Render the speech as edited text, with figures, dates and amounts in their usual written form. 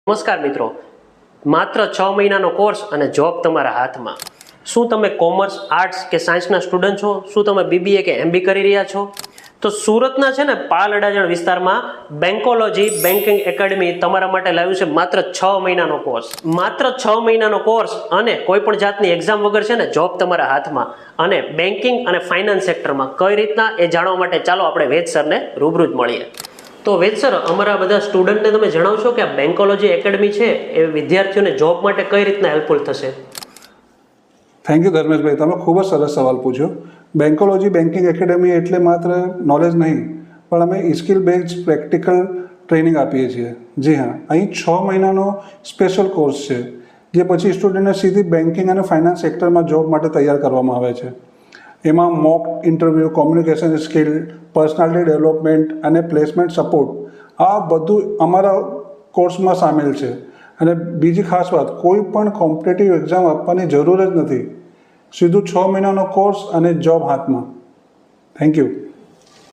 નમસ્કાર મિત્રો, માત્ર 6 મહિનાનો કોર્સ અને જોબ તમારા હાથમાં. શું તમે કોમર્સ, આર્ટ્સ કે સાયન્સના સ્ટુડન્ટ છો? શું તમે બીબીએ કે એમબી કરી રહ્યા છો? તો સુરતના છે ને પાલ અડાજણ વિસ્તારમાં બેન્કોલોજી બેન્કિંગ એકેડમી તમારા માટે લાવ્યું છે માત્ર 6 મહિનાનો કોર્સ. માત્ર 6 મહિનાનો કોર્સ અને કોઈ પણ જાતની એક્ઝામ વગર છે ને જોબ તમારા હાથમાં. અને બેન્કિંગ અને ફાઇનાન્સ સેક્ટરમાં કઈ રીતના એ જાણવા માટે ચાલો આપણે વેદ સરને રૂબરૂ જ મળીએ. તો વેદ સર, અમારા બધા સ્ટુડન્ટને તમે જણાવશો કે આ બેન્કોલોજી એકેડમી છે એ વિદ્યાર્થીઓને જોબ માટે કઈ રીતના હેલ્પફુલ થશે? થેન્ક યુ ધર્મેશભાઈ, તમે ખૂબ જ સરસ સવાલ પૂછ્યો. બેન્કોલોજી બેન્કિંગ એકેડમી એટલે માત્ર નોલેજ નહીં, પણ અમે સ્કિલ બેઝડ પ્રેક્ટિકલ ટ્રેનિંગ આપીએ છીએ. જી હા, અહીં 6 મહિનાનો સ્પેશિયલ કોર્સ છે, જે પછી સ્ટુડન્ટને સીધી બેન્કિંગ અને ફાઇનાન્સ સેક્ટરમાં જોબ માટે તૈયાર કરવામાં આવે છે. એમાં mock interview, communication skill, personality development અને પ્લેસમેન્ટ સપોર્ટ, આ બધું અમારા કોર્સમાં સામેલ છે. અને બીજી ખાસ વાત, કોઈ પણ કોમ્પિટિટિવ એક્ઝામ આપવાની જરૂર જ નથી. સીધું 6 મહિનાનો કોર્સ અને જોબ હાથમાં. Thank you.